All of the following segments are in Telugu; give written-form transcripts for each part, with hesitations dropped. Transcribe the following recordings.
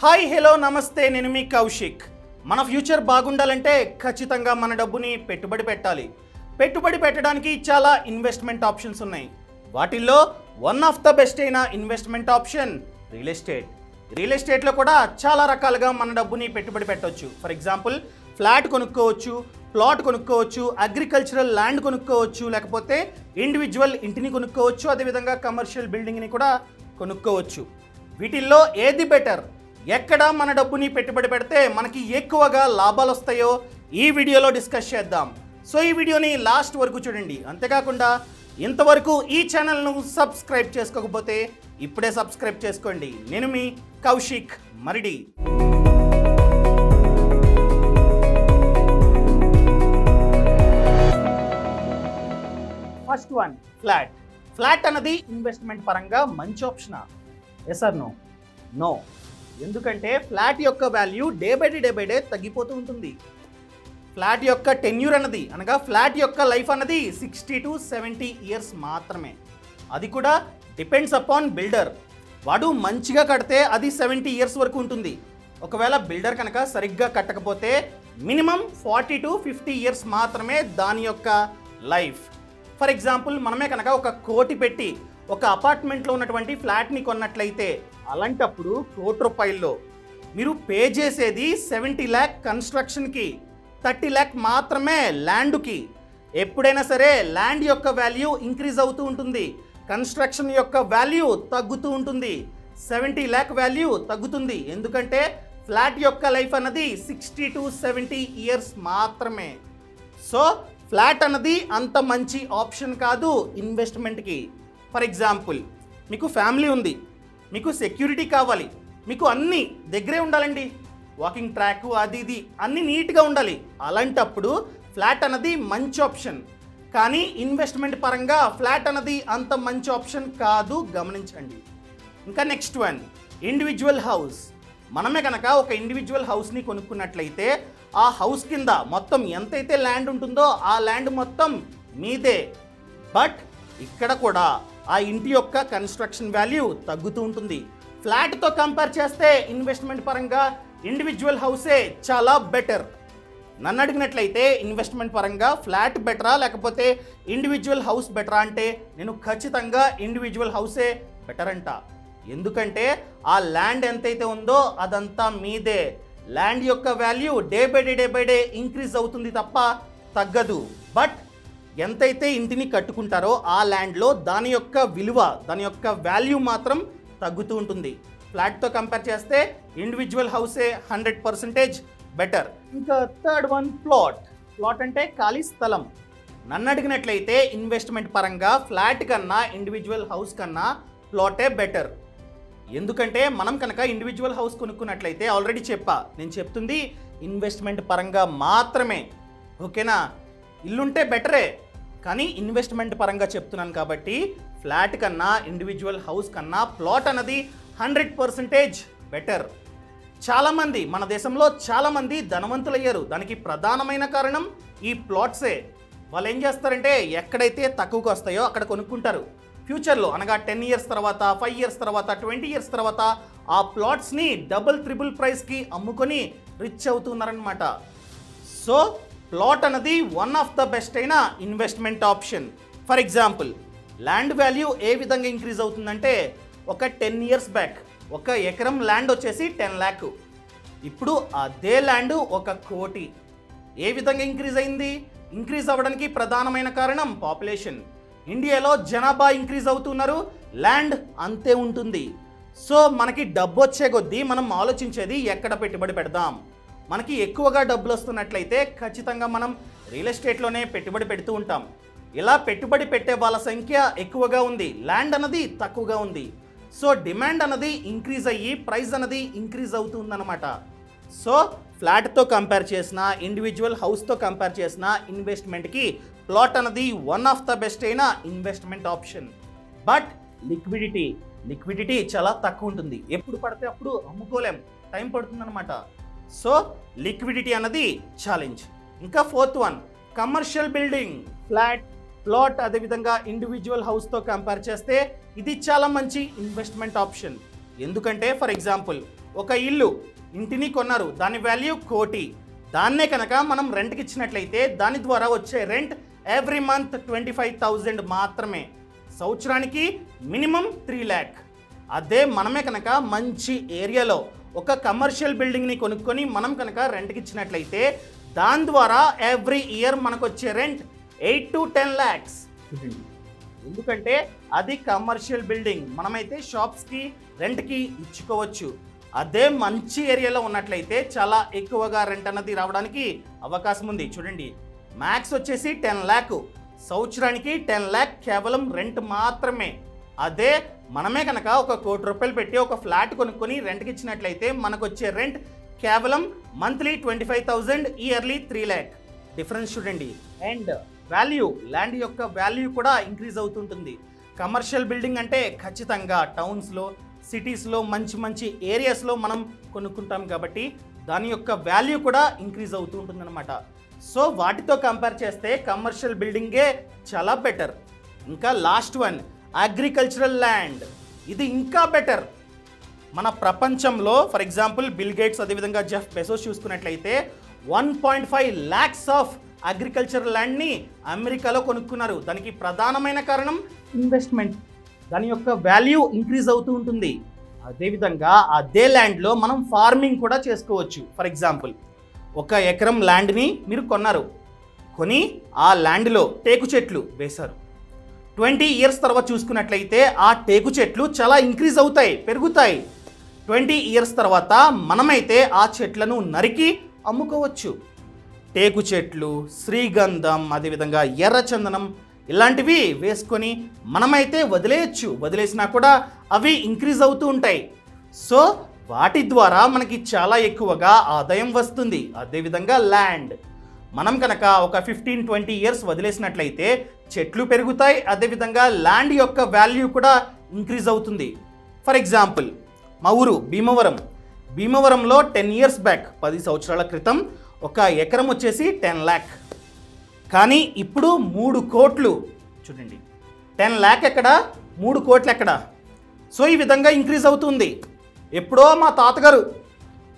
హాయ్ హలో నమస్తే, నేను మీ కౌశిక్. మన ఫ్యూచర్ బాగుండాలంటే ఖచ్చితంగా మన డబ్బుని పెట్టుబడి పెట్టాలి. పెట్టుబడి పెట్టడానికి చాలా ఇన్వెస్ట్మెంట్ ఆప్షన్స్ ఉన్నాయి. వాటిల్లో వన్ ఆఫ్ ద బెస్ట్ అయిన investment option real estate. Real ఎస్టేట్లో కూడా చాలా రకాలుగా మన డబ్బుని పెట్టుబడి పెట్టవచ్చు. ఫర్ ఎగ్జాంపుల్ ఫ్లాట్ కొనుక్కోవచ్చు, ప్లాట్ కొనుక్కోవచ్చు, అగ్రికల్చరల్ ల్యాండ్ కొనుక్కోవచ్చు, లేకపోతే ఇండివిజువల్ ఇంటిని కొనుక్కోవచ్చు, అదేవిధంగా కమర్షియల్ బిల్డింగ్ని కూడా కొనుక్కోవచ్చు. వీటిల్లో ఏది బెటర్, ఎక్కడ మన డబ్బుని పెట్టుబడి పెడితే మనకి ఎక్కువగా లాభాలు వస్తాయో ఈ వీడియోలో డిస్కస్ చేద్దాం. సో ఈ వీడియోని లాస్ట్ వరకు చూడండి. అంతేకాకుండా ఇంతవరకు ఈ ఛానల్ను సబ్స్క్రైబ్ చేసుకోకపోతే ఇప్పుడే సబ్స్క్రైబ్ చేసుకోండి. నేను మీ Kaushik Maridi. First one, flat. Flat అన్నది ఇన్వెస్ట్మెంట్ పరంగా మంచి ఆప్షనా? Yes or no? నో. ఎందుకంటే ఫ్లాట్ యొక్క వాల్యూ డే బై డే తగ్గిపోతూ ఉంటుంది. ఫ్లాట్ యొక్క టెన్యూర్ అన్నది అనగా ఫ్లాట్ యొక్క లైఫ్ అన్నది 60 to 70 ఇయర్స్ మాత్రమే. అది కూడా డిపెండ్స్ అపాన్ బిల్డర్. వాడు మంచిగా కడితే అది 70 ఇయర్స్ వరకు ఉంటుంది. ఒకవేళ బిల్డర్ కనుక సరిగ్గా కట్టకపోతే మినిమం 40 to 50 ఇయర్స్ మాత్రమే దాని యొక్క లైఫ్. ఫర్ ఎగ్జాంపుల్ మనమే కనుక ఒక కోటి పెట్టి ఒక అపార్ట్మెంట్లో ఉన్నటువంటి ఫ్లాట్ని కొన్నట్లయితే అలాంటప్పుడు ₹1,00,00,000 మీరు పే చేసేది 70 lakh కన్స్ట్రక్షన్కి, 30 lakh మాత్రమే ల్యాండ్కి. ఎప్పుడైనా సరే ల్యాండ్ యొక్క వాల్యూ ఇంక్రీజ్ అవుతూ ఉంటుంది, కన్స్ట్రక్షన్ యొక్క వాల్యూ తగ్గుతూ ఉంటుంది. 70 lakh వాల్యూ తగ్గుతుంది. ఎందుకంటే ఫ్లాట్ యొక్క లైఫ్ అన్నది 60 to 70 ఇయర్స్ మాత్రమే. సో ఫ్లాట్ అన్నది అంత మంచి ఆప్షన్ కాదు ఇన్వెస్ట్మెంట్కి. ఫర్ ఎగ్జాంపుల్ మీకు ఫ్యామిలీ ఉంది, మీకు సెక్యూరిటీ కావాలి, మీకు అన్నీ దగ్గరే ఉండాలండి, వాకింగ్ ట్రాక్ అది ఇది అన్నీ నీట్గా ఉండాలి. అలాంటప్పుడు ఫ్లాట్ అన్నది మంచి ఆప్షన్. కానీ ఇన్వెస్ట్మెంట్ పరంగా ఫ్లాట్ అన్నది అంత మంచి ఆప్షన్ కాదు, గమనించండి. ఇంకా నెక్స్ట్ వన్, ఇండివిజువల్ హౌస్. మనమే కనుక ఒక ఇండివిజువల్ హౌస్ని కొనుక్కున్నట్లయితే ఆ హౌస్ కింద మొత్తం ఎంతైతే ల్యాండ్ ఉంటుందో ఆ ల్యాండ్ మొత్తం మీదే. బట్ ఇక్కడ కూడా ఆ ఇంటి యొక్క కన్స్ట్రక్షన్ వాల్యూ తగ్గుతూ ఉంటుంది. ఫ్లాట్తో కంపేర్ చేస్తే ఇన్వెస్ట్మెంట్ పరంగా ఇండివిజువల్ హౌసే చాలా బెటర్. నన్ను అడిగినట్లయితే ఇన్వెస్ట్మెంట్ పరంగా ఫ్లాట్ బెటరా లేకపోతే ఇండివిజువల్ హౌస్ బెటరా అంటే నేను ఖచ్చితంగా ఇండివిజువల్ హౌసే బెటర్ అంట. ఎందుకంటే ఆ ల్యాండ్ ఎంతైతే ఉందో అదంతా మీదే. ల్యాండ్ యొక్క value day by day increase అవుతుంది తప్ప తగ్గదు. బట్ ఎంతైతే ఇంటిని కట్టుకుంటారో ఆ ల్యాండ్లో దాని యొక్క విలువ, దాని యొక్క వాల్యూ మాత్రం తగ్గుతూ ఉంటుంది. ఫ్లాట్తో కంపేర్ చేస్తే ఇండివిజువల్ హౌసే 100% బెటర్. ఇంకా థర్డ్ వన్, ప్లాట్. ప్లాట్ అంటే ఖాళీ స్థలం. నన్ను అడిగినట్లయితే ఇన్వెస్ట్మెంట్ పరంగా ఫ్లాట్ కన్నా ఇండివిజువల్ హౌస్ కన్నా ప్లాటే బెటర్. ఎందుకంటే మనం కనుక ఇండివిజువల్ హౌస్ కొనుక్కున్నట్లయితే ఆల్రెడీ నేను చెప్తుంది ఇన్వెస్ట్మెంట్ పరంగా మాత్రమే, ఓకేనా? ఇల్లుంటే బెటరే, కానీ ఇన్వెస్ట్మెంట్ పరంగా చెప్తున్నాను కాబట్టి ఫ్లాట్ కన్నా ఇండివిజువల్ హౌస్ కన్నా ప్లాట్ అన్నది 100% బెటర్. చాలామంది మన దేశంలో చాలామంది ధనవంతులయ్యారు. దానికి ప్రధానమైన కారణం ఈ ప్లాట్సే. వాళ్ళు ఏం చేస్తారంటే ఎక్కడైతే తక్కువకు వస్తాయో అక్కడ కొనుక్కుంటారు. ఫ్యూచర్లో అనగా 10 ఇయర్స్ తర్వాత, 5 ఇయర్స్ తర్వాత, 20 ఇయర్స్ తర్వాత ఆ ప్లాట్స్ని డబుల్ ట్రిపుల్ ప్రైస్కి అమ్ముకొని రిచ్ అవుతున్నారనమాట. సో ప్లాట్ అన్నది వన్ ఆఫ్ ద బెస్ట్ అయిన investment option. For example land value ఏ విధంగా ఇంక్రీజ్ అవుతుందంటే ఒక 10 ఇయర్స్ బ్యాక్ ఒక ఎకరం ల్యాండ్ వచ్చేసి 10 lakh. ఇప్పుడు అదే ల్యాండ్ 1 కోటి. ఏ విధంగా ఇంక్రీజ్ అయింది? ఇంక్రీజ్ అవ్వడానికి ప్రధానమైన కారణం పాపులేషన్. ఇండియాలో జనాభా ఇంక్రీజ్ అవుతున్నారు, ల్యాండ్ అంతే ఉంటుంది. సో మనకి డబ్బు వచ్చే కొద్దీ మనం ఆలోచించేది ఎక్కడ పెట్టుబడి పెడదాం. మనకి ఎక్కువగా డబ్బులు వస్తున్నట్లయితే ఖచ్చితంగా మనం రియల్ ఎస్టేట్లోనే పెట్టుబడి పెడుతూ ఉంటాం. ఇలా పెట్టుబడి పెట్టే వాళ్ళ సంఖ్య ఎక్కువగా ఉంది, ల్యాండ్ అన్నది తక్కువగా ఉంది. సో డిమాండ్ అన్నది ఇంక్రీజ్ అయ్యి ప్రైస్ అన్నది ఇంక్రీజ్ అవుతుందన్నమాట. సో ఫ్లాట్తో కంపేర్ చేసిన, ఇండివిజువల్ హౌస్తో కంపేర్ చేసిన ఇన్వెస్ట్మెంట్కి ప్లాట్ అన్నది వన్ ఆఫ్ ద బెస్ట్ అయిన ఇన్వెస్ట్మెంట్ ఆప్షన్. బట్ లిక్విడిటీ చాలా తక్కువ ఉంటుంది. ఎప్పుడు పడితే అప్పుడు అమ్ముకోలేం, టైం పడుతుందన్నమాట. సో లిక్విడిటీ అన్నది ఛాలెంజ్. ఇంకా fourth one, commercial building. Flat, plot అదేవిధంగా ఇండివిజువల్ హౌస్తో కంపేర్ చేస్తే ఇది చాలా మంచి ఇన్వెస్ట్మెంట్ ఆప్షన్. ఎందుకంటే ఫర్ ఎగ్జాంపుల్ ఒక ఇల్లు ఇంటిని కొన్నారు, దాని వాల్యూ 1 కోటి. దాన్నే కనుక మనం రెంట్కి ఇచ్చినట్లయితే దాని ద్వారా వచ్చే రెంట్ ఎవ్రీ మంత్ 25,000 మాత్రమే. సంవత్సరానికి మినిమం 3 lakh. అదే మనమే కనుక మంచి ఏరియాలో ఒక కమర్షియల్ బిల్డింగ్ని కొనుక్కొని మనం కనుక రెంట్కి ఇచ్చినట్లయితే దాని ద్వారా ఎవ్రీ ఇయర్ మనకు వచ్చే రెంట్ 8 to 10 lakhs. ఎందుకంటే అది కమర్షియల్ బిల్డింగ్, మనమైతే షాప్స్కి రెంట్కి ఇచ్చుకోవచ్చు. అదే మంచి ఏరియాలో ఉన్నట్లయితే చాలా ఎక్కువగా రెంట్ అన్నది రావడానికి అవకాశం ఉంది. చూడండి, మ్యాక్స్ వచ్చేసి 10 lakh, సంవత్సరానికి 10 lakh కేవలం రెంట్ మాత్రమే. అదే మనమే కనుక ఒక 1 కోటి రూపాయలు పెట్టి ఒక ఫ్లాట్ కొనుక్కొని రెంట్కి ఇచ్చినట్లయితే మనకు వచ్చే రెంట్ కేవలం మంత్లీ 25,000, ఇయర్లీ 3 lakh. డిఫరెన్స్ చూడండి. అండ్ వాల్యూ, ల్యాండ్ యొక్క వాల్యూ కూడా ఇంక్రీజ్ అవుతుంటుంది. కమర్షియల్ బిల్డింగ్ అంటే ఖచ్చితంగా టౌన్స్లో, సిటీస్లో, మంచి మంచి ఏరియాస్లో మనం కొనుక్కుంటాం కాబట్టి దాని యొక్క వాల్యూ కూడా ఇంక్రీజ్ అవుతూ ఉంటుందన్నమాట. సో వాటితో కంపేర్ చేస్తే కమర్షియల్ బిల్డింగే చాలా బెటర్. ఇంకా లాస్ట్ వన్, అగ్రికల్చరల్ ల్యాండ్. ఇది ఇంకా బెటర్. మన ప్రపంచంలో ఫర్ ఎగ్జాంపుల్ బిల్ గేట్స్, అదేవిధంగా జెఫ్ బెజోస్ చూసుకున్నట్లయితే 1.5 lakhs ఆఫ్ అగ్రికల్చరల్ ల్యాండ్ని అమెరికాలో కొనుక్కున్నారు. దానికి ప్రధానమైన కారణం ఇన్వెస్ట్మెంట్. దాని యొక్క వాల్యూ ఇంక్రీజ్ అవుతూ ఉంటుంది. అదేవిధంగా అదే ల్యాండ్లో మనం ఫార్మింగ్ కూడా చేసుకోవచ్చు. ఫర్ ఎగ్జాంపుల్ 1 ఎకరం ల్యాండ్ని మీరు కొన్నారు, కొని ఆ ల్యాండ్లో టేకు చెట్లు వేశారు. 20 years తర్వాత చూసుకున్నట్లయితే ఆ టేకు చెట్లు చాలా ఇంక్రీజ్ అవుతాయి, పెరుగుతాయి. 20 years తర్వాత మనమైతే ఆ చెట్లను నరికి అమ్ముకోవచ్చు. టేకు చెట్లు, శ్రీగంధం, అదేవిధంగా ఎర్రచందనం ఇలాంటివి వేసుకొని మనమైతే వదిలేయచ్చు. వదిలేసినా కూడా అవి ఇంక్రీజ్ అవుతూ ఉంటాయి. సో వాటి ద్వారా మనకి చాలా ఎక్కువగా ఆదాయం వస్తుంది. అదేవిధంగా ల్యాండ్ మనం కనుక ఒక 15-20 years వదిలేసినట్లయితే చెట్లు పెరుగుతాయి, అదేవిధంగా ల్యాండ్ యొక్క వాల్యూ కూడా ఇంక్రీజ్ అవుతుంది. ఫర్ ఎగ్జాంపుల్ మా ఊరు భీమవరంలో 10 years బ్యాక్, 10 సంవత్సరాల క్రితం 1 ఎకరం వచ్చేసి 10 lakh. కానీ ఇప్పుడు 3 కోట్లు. చూడండి, 10 lakh ఎక్కడ, 3 కోట్లు ఎక్కడ? సో ఈ విధంగా ఇంక్రీజ్ అవుతుంది. ఎప్పుడో మా తాతగారు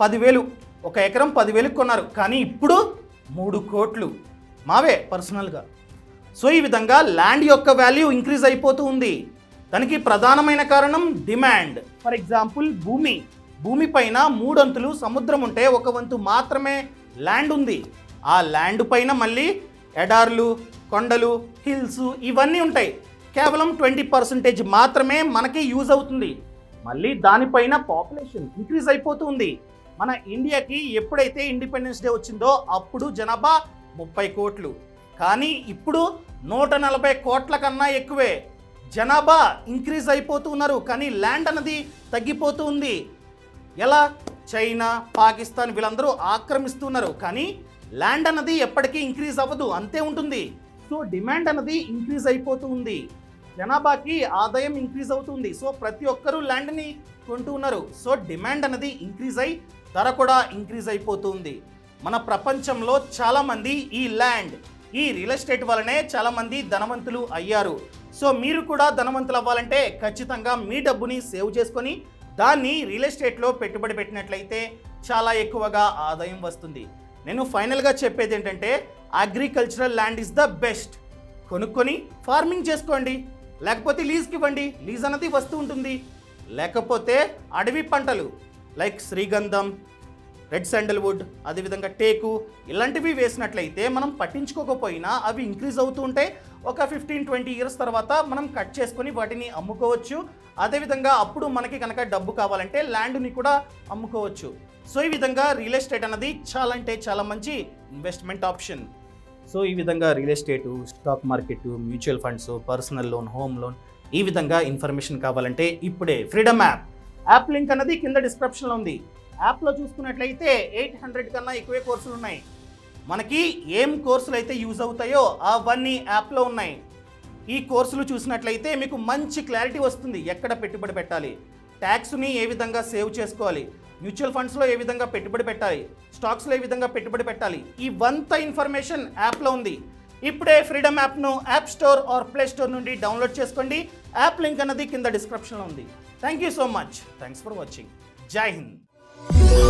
10,000, 1 ఎకరం 10,000 కొన్నారు, కానీ ఇప్పుడు 3 కోట్లు మావే పర్సనల్గా. సో ఈ విధంగా ల్యాండ్ యొక్క వాల్యూ ఇంక్రీజ్ అయిపోతూ ఉంది. దానికి ప్రధానమైన కారణం డిమాండ్. ఫర్ ఎగ్జాంపుల్ భూమి పైన 3 అంతులు సముద్రం ఉంటే 1 వంతు మాత్రమే ల్యాండ్ ఉంది. ఆ ల్యాండ్ పైన మళ్ళీ ఎడార్లు, కొండలు, హిల్స్ ఇవన్నీ ఉంటాయి. కేవలం 20% మాత్రమే మనకి యూజ్ అవుతుంది. మళ్ళీ దానిపైన పాపులేషన్ ఇంక్రీజ్ అయిపోతుంది. మన ఇండియాకి ఎప్పుడైతే ఇండిపెండెన్స్ డే వచ్చిందో అప్పుడు జనాభా 30 కోట్లు, కానీ ఇప్పుడు 140 కోట్ల కన్నా ఎక్కువే జనాభా ఇంక్రీజ్ అయిపోతూ ఉన్నారు. కానీ ల్యాండ్ అన్నది తగ్గిపోతూ ఉంది. ఎలా? చైనా, పాకిస్తాన్ వీళ్ళందరూ ఆక్రమిస్తున్నారు, కానీ ల్యాండ్ అన్నది ఎప్పటికీ ఇంక్రీజ్ అవ్వదు, అంతే ఉంటుంది. సో డిమాండ్ అన్నది ఇంక్రీజ్ అయిపోతూ ఉంది. జనాభాకి ఆదాయం ఇంక్రీజ్ అవుతుంది. సో ప్రతి ఒక్కరూ ల్యాండ్ని కొంటూ ఉన్నారు. సో డిమాండ్ అన్నది ఇంక్రీజ్ అయి ధర కూడా ఇంక్రీజ్ అయిపోతుంది. మన ప్రపంచంలో చాలామంది ఈ ల్యాండ్, ఈ రియల్ ఎస్టేట్ వల్లనే చాలామంది ధనవంతులు అయ్యారు. సో మీరు కూడా ధనవంతులు అవ్వాలంటే ఖచ్చితంగా మీ డబ్బుని సేవ్ చేసుకొని దాన్ని రియల్ ఎస్టేట్లో పెట్టుబడి పెట్టినట్లయితే చాలా ఎక్కువగా ఆదాయం వస్తుంది. నేను ఫైనల్గా చెప్పేది ఏంటంటే agricultural land is the best. కొనుక్కొని ఫార్మింగ్ చేసుకోండి, లేకపోతే లీజ్కి ఇవ్వండి, లీజ్ అనేది వస్తూ ఉంటుంది. లేకపోతే అడవి పంటలు లైక్ శ్రీగంధం, రెడ్ శాండల్వుడ్, అదేవిధంగా టేకు ఇలాంటివి వేసినట్లయితే మనం పట్టించుకోకపోయినా అవి ఇంక్రీజ్ అవుతూ ఉంటాయి. ఒక 15-20 years తర్వాత మనం కట్ చేసుకొని వాటిని అమ్ముకోవచ్చు. అదేవిధంగా అప్పుడు మనకి కనుక డబ్బు కావాలంటే ల్యాండ్ని కూడా అమ్ముకోవచ్చు. సో ఈ విధంగా రియల్ ఎస్టేట్ అనేది చాలా అంటే చాలా మంచి ఇన్వెస్ట్మెంట్ ఆప్షన్. సో ఈ విధంగా real estate, stock market, mutual funds, personal loan, home loan ఈ విధంగా ఇన్ఫర్మేషన్ కావాలంటే ఇప్పుడే ఫ్రీడమ్ యాప్ లింక్ అనేది కింద డిస్క్రిప్షన్లో ఉంది. యాప్లో చూసుకున్నట్లయితే 800 కన్నా ఎక్కువే కోర్సులు ఉన్నాయి. మనకి ఏం కోర్సులు అయితే యూజ్ అవుతాయో అవన్నీ యాప్లో ఉన్నాయి. ఈ కోర్సులు చూసినట్లయితే మీకు మంచి క్లారిటీ వస్తుంది. ఎక్కడ పెట్టుబడి పెట్టాలి, ట్యాక్స్ని ఏ విధంగా సేవ్ చేసుకోవాలి, మ్యూచువల్ ఫండ్స్లో ఏ విధంగా పెట్టుబడి పెట్టాలి, స్టాక్స్లో ఏ విధంగా పెట్టుబడి పెట్టాలి, ఇవంతా ఇన్ఫర్మేషన్ యాప్లో ఉంది. ఇప్పుడే ఫ్రీడమ్ యాప్ను app store or play store download డౌన్లోడ్ చేసుకోండి. యాప్ లింక్ అన్నది కింద డిస్క్రిప్షన్లో ఉంది. Thank you so much. Thanks for watching. జై హింద్. Thank you.